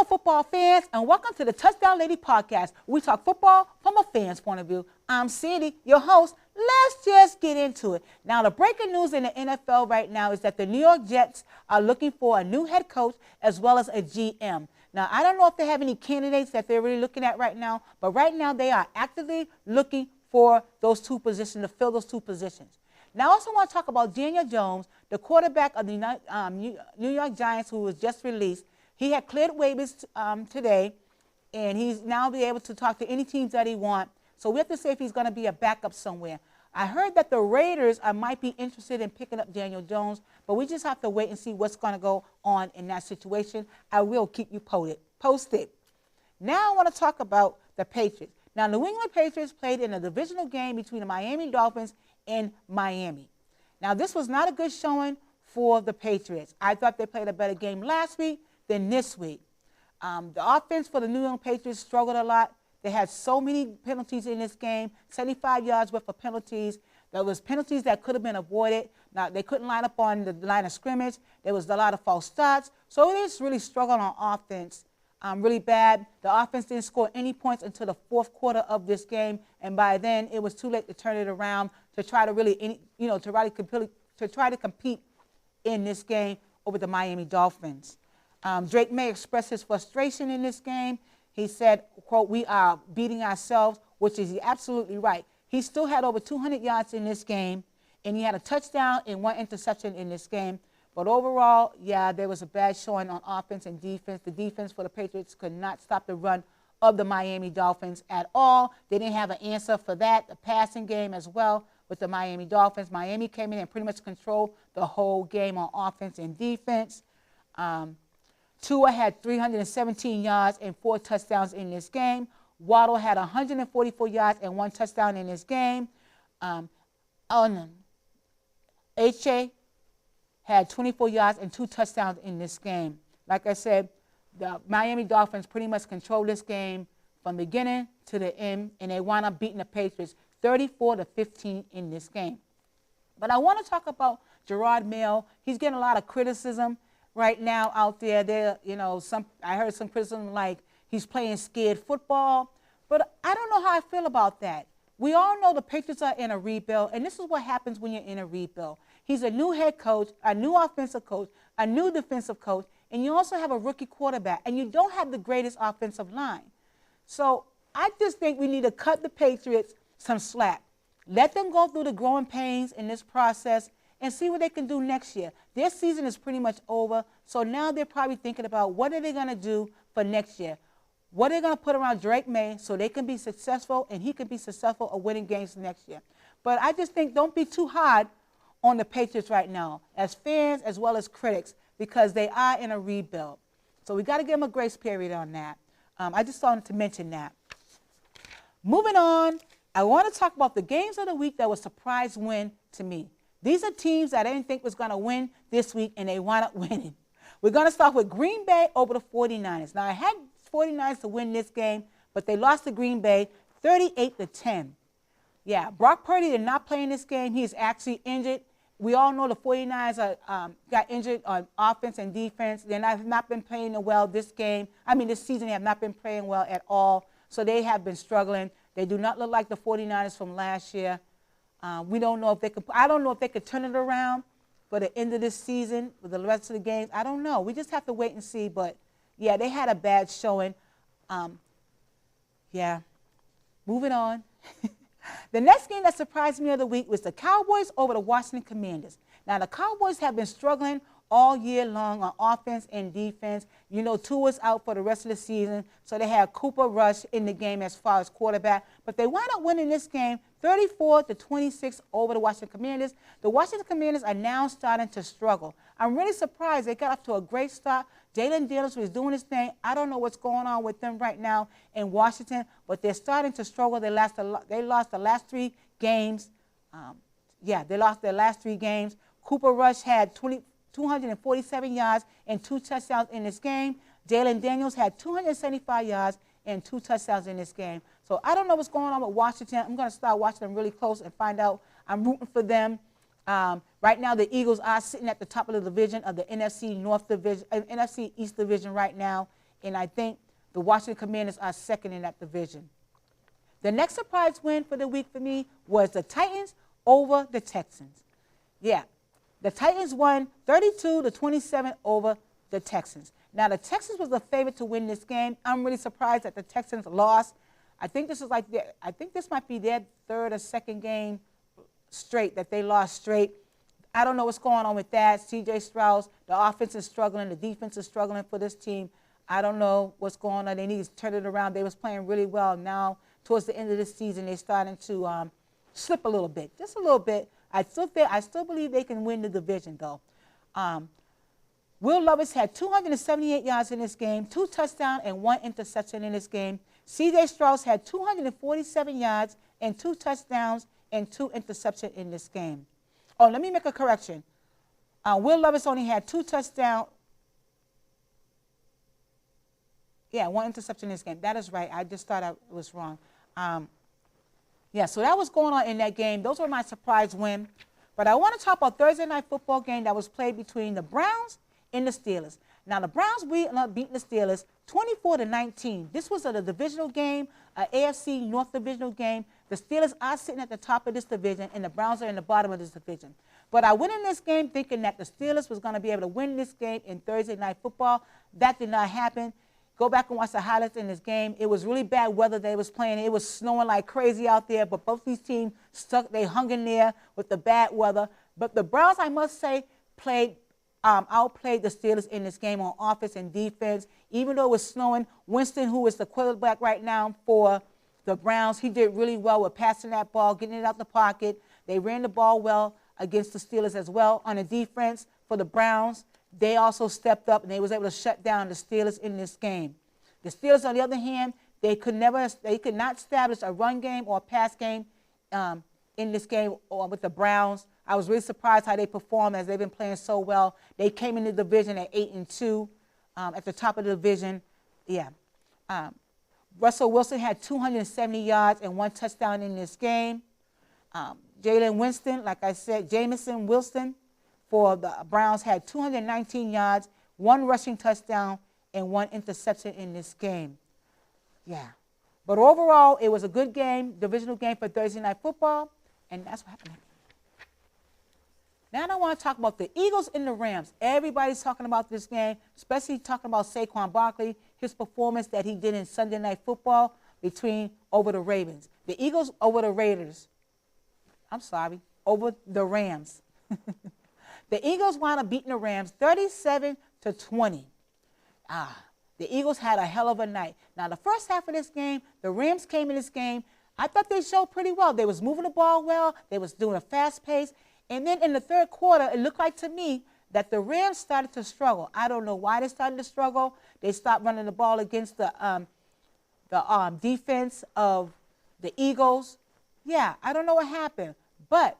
Hello, football fans, and welcome to the Touchdown Lady podcast. We talk football from a fan's point of view. I'm Cindy, your host. Let's just get into it. Now, the breaking news in the NFL right now is that the New York Jets are looking for a new head coach as well as a GM. Now, I don't know if they have any candidates that they're really looking at right now, but right now they are actively looking for those two positions, to fill those two positions. Now, I also want to talk about Daniel Jones, the quarterback of the New York Giants, who was just released. He had cleared waivers today, and he's now be able to talk to any teams that he wants. So we have to see if he's going to be a backup somewhere. I heard that the Raiders might be interested in picking up Daniel Jones, but we just have to wait and see what's going to go on in that situation. I will keep you posted. Now I want to talk about the Patriots. Now, New England Patriots played in a divisional game between the Miami Dolphins and Miami. Now, this was not a good showing for the Patriots. I thought they played a better game last week than this week. The offense for the New England Patriots struggled a lot. They had so many penalties in this game, 75 yards worth of penalties. There was penalties that could have been avoided. Now, they couldn't line up on the line of scrimmage. There was a lot of false starts. So it is really struggling on offense really bad. The offense didn't score any points until the fourth quarter of this game, and by then it was too late to turn it around to try to really, to try to compete in this game over the Miami Dolphins. Drake May expressed his frustration in this game. He said, quote, "We are beating ourselves," which is absolutely right. He still had over 200 yards in this game, and he had a touchdown and one interception in this game. But overall, yeah, there was a bad showing on offense and defense. The defense for the Patriots could not stop the run of the Miami Dolphins at all. They didn't have an answer for that. The passing game as well with the Miami Dolphins. Miami came in and pretty much controlled the whole game on offense and defense. Tua had 317 yards and 4 touchdowns in this game. Waddle had 144 yards and 1 touchdown in this game. H.A. had 24 yards and 2 touchdowns in this game. Like I said, the Miami Dolphins pretty much controlled this game from beginning to the end, and they wound up beating the Patriots 34-15 in this game. But I want to talk about Gerard Mayo. He's getting a lot of criticism right now out there. I heard some criticism like he's playing scared football, but I don't know how I feel about that. We all know the Patriots are in a rebuild, and this is what happens when you're in a rebuild. He's a new head coach, a new offensive coach, a new defensive coach, and you also have a rookie quarterback, and you don't have the greatest offensive line. So I just think we need to cut the Patriots some slack. Let them go through the growing pains in this process and see what they can do next year. Their season is pretty much over, so now they're probably thinking about what are they going to do for next year. What are they going to put around Drake May so they can be successful and he can be successful at winning games next year. But I just think don't be too hard on the Patriots right now, as fans as well as critics, because they are in a rebuild. So we got to give them a grace period on that. I just wanted to mention that. Moving on, I want to talk about the games of the week that was a surprise win to me. These are teams that I didn't think was going to win this week, and they wound up winning. We're going to start with Green Bay over the 49ers. Now, I had 49ers to win this game, but they lost to Green Bay 38-10. Yeah, Brock Purdy did not play in this game. He is actually injured. We all know the 49ers got injured on offense and defense. They have not been playing well this season. They have not been playing well at all, so they have been struggling. They do not look like the 49ers from last year. We don't know if they could. I don't know if they could turn it around for the end of this season with the rest of the games. I don't know. We just have to wait and see. But yeah, they had a bad showing. Yeah. Moving on. The next game that surprised me of the week was the Cowboys over the Washington Commanders. Now, the Cowboys have been struggling all year long on offense and defense. Tua's out for the rest of the season, so they had Cooper Rush in the game as far as quarterback. But they wound up winning this game 34-26 over the Washington Commanders. The Washington Commanders are now starting to struggle. I'm really surprised. They got off to a great start. Jalen Daniels was doing his thing. I don't know what's going on with them right now in Washington, but they're starting to struggle. They lost the last 3 games. They lost their last 3 games. Cooper Rush had 247 yards and 2 touchdowns in this game. Jalen Daniels had 275 yards and 2 touchdowns in this game. So I don't know what's going on with Washington. I'm going to start watching them really close and find out. I'm rooting for them. Right now, the Eagles are sitting at the top of the division of the NFC North division, NFC East division right now, and I think the Washington Commanders are second in that division. The next surprise win for the week for me was the Titans over the Texans. Yeah, the Titans won 32-27 over the Texans. Now, the Texans was the favorite to win this game. I'm really surprised that the Texans lost. I think this might be their third or second game straight that they lost straight. I don't know what's going on with that. C.J. Stroud, the offense is struggling. The defense is struggling for this team. I don't know what's going on. They need to turn it around. They was playing really well. Now, towards the end of the season, they're starting to slip a little bit, just a little bit. I still believe they can win the division, though. Will Levis had 278 yards in this game, 2 touchdowns and 1 interception in this game. C.J. Stroud had 247 yards and 2 touchdowns and 2 interceptions in this game. Oh, let me make a correction. Will Levis only had 2 touchdowns. Yeah, 1 interception in this game. That is right. I just thought I was wrong. Yeah, so that was going on in that game. Those were my surprise win. But I want to talk about Thursday night football game that was played between the Browns and the Steelers. Now, the Browns beat the Steelers 24-19. This was a divisional game, an AFC North divisional game. The Steelers are sitting at the top of this division, and the Browns are in the bottom of this division. But I went in this game thinking that the Steelers was going to be able to win this game in Thursday night football. That did not happen. Go back and watch the highlights in this game. It was really bad weather they was playing. It was snowing like crazy out there, but both these teams they hung in there with the bad weather. But the Browns, I must say, outplayed the Steelers in this game on offense and defense. Even though it was snowing, Winston, who is the quarterback right now for the Browns, he did really well with passing that ball, getting it out the pocket. They ran the ball well against the Steelers as well. On the defense for the Browns, they also stepped up and they was able to shut down the Steelers in this game. The Steelers, on the other hand, they could not establish a run game or a pass game in this game with the Browns. I was really surprised how they performed as they've been playing so well. They came in the division at 8-2 at the top of the division. Yeah. Russell Wilson had 270 yards and 1 touchdown in this game. Jalen Winston, like I said, Jamison Wilson for the Browns had 219 yards, 1 rushing touchdown, and 1 interception in this game. Yeah. But overall, it was a good game, divisional game for Thursday night football, and that's what happened. Now I want to talk about the Eagles and the Rams. Everybody's talking about this game, especially talking about Saquon Barkley, his performance that he did in Sunday Night Football over the Ravens. The Eagles over the Raiders. Over the Rams. The Eagles wound up beating the Rams 37-20. The Eagles had a hell of a night. Now, the first half of this game, the Rams came in this game. I thought they showed pretty well. They was moving the ball well. They was doing a fast pace. And then in the third quarter, it looked like to me that the Rams started to struggle. I don't know why they started to struggle. They stopped running the ball against the defense of the Eagles. Yeah, I don't know what happened. But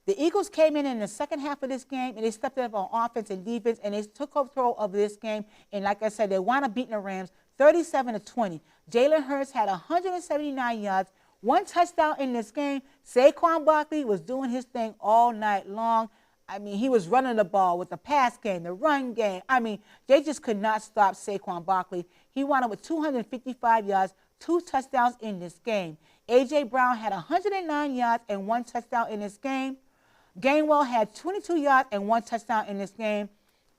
the Eagles came in the second half of this game, and they stepped up on offense and defense, and they took control of this game. And like I said, they wound up beating the Rams 37-20. Jalen Hurts had 179 yards, 1 touchdown in this game. Saquon Barkley was doing his thing all night long. I mean, he was running the ball with the pass game, the run game. I mean, they just could not stop Saquon Barkley. He wound up with 255 yards, 2 touchdowns in this game. A.J. Brown had 109 yards and 1 touchdown in this game. Gainwell had 22 yards and 1 touchdown in this game.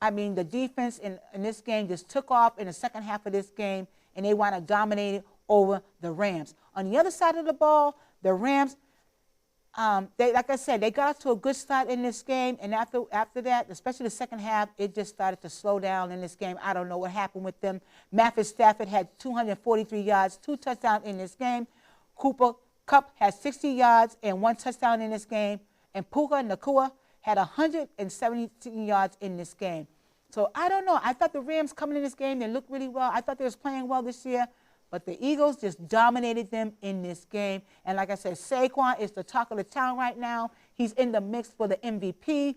I mean, the defense in this game just took off in the second half of this game, and they wound up dominating over the Rams. On the other side of the ball, the Rams, like I said, they got off to a good start in this game, and after that, especially the second half, it just started to slow down in this game. I don't know what happened with them. Matthew Stafford had 243 yards, 2 touchdowns in this game. Cooper Kupp had 60 yards and 1 touchdown in this game. And Puka Nacua had 117 yards in this game. So I don't know. I thought the Rams coming in this game, they looked really well. I thought they was playing well this year. But the Eagles just dominated them in this game. And like I said, Saquon is the talk of the town right now. He's in the mix for the MVP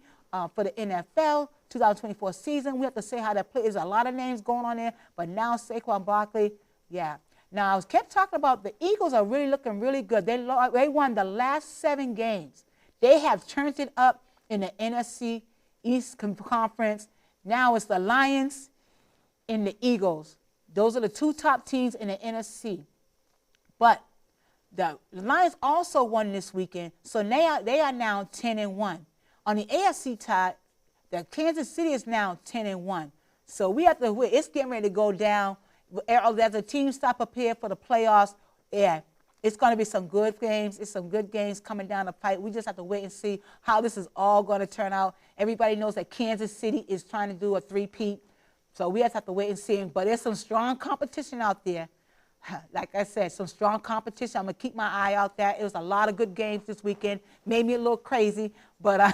for the NFL 2024 season. We have to say how that plays. There's a lot of names going on there. But now Saquon Barkley, yeah. Now, I kept talking about the Eagles are really looking really good. They won the last 7 games. They have turned it up in the NFC East Conference. Now it's the Lions and the Eagles. Those are the two top teams in the NFC. But the Lions also won this weekend, so they are now 10-1. On the AFC side, the Kansas City is now 10-1. So we have to wait. It's getting ready to go down. As a team start prepared for the playoffs, yeah, it's going to be some good games. It's some good games coming down the pipe. We just have to wait and see how this is all going to turn out. Everybody knows that Kansas City is trying to do a three-peat. So we just have to wait and see. But there's some strong competition out there. Like I said, some strong competition. I'm going to keep my eye out there. It was a lot of good games this weekend. Made me a little crazy, but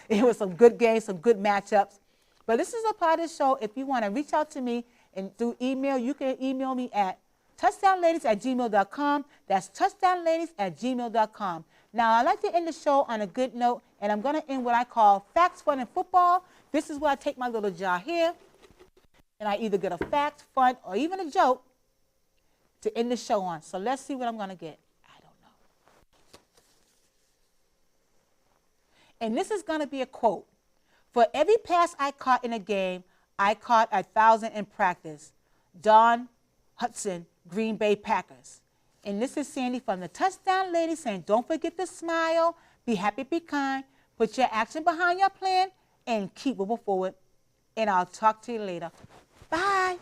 it was some good games, some good matchups. But this is a part of the show. If you want to reach out to me and through email, you can email me at touchdownladies@gmail.com. That's touchdownladies@gmail.com. Now, I like to end the show on a good note, and I'm going to end what I call facts, fun, and football. This is where I take my little jar here, and I either get a fact, fun, or even a joke to end the show on. So let's see what I'm going to get. I don't know. And this is going to be a quote. For every pass I caught in a game, I caught 1,000 in practice. Don Hudson, Green Bay Packers. And this is Sandy from the Touchdown Ladies saying, don't forget to smile, be happy, be kind, put your action behind your plan, and keep moving forward. And I'll talk to you later. Bye.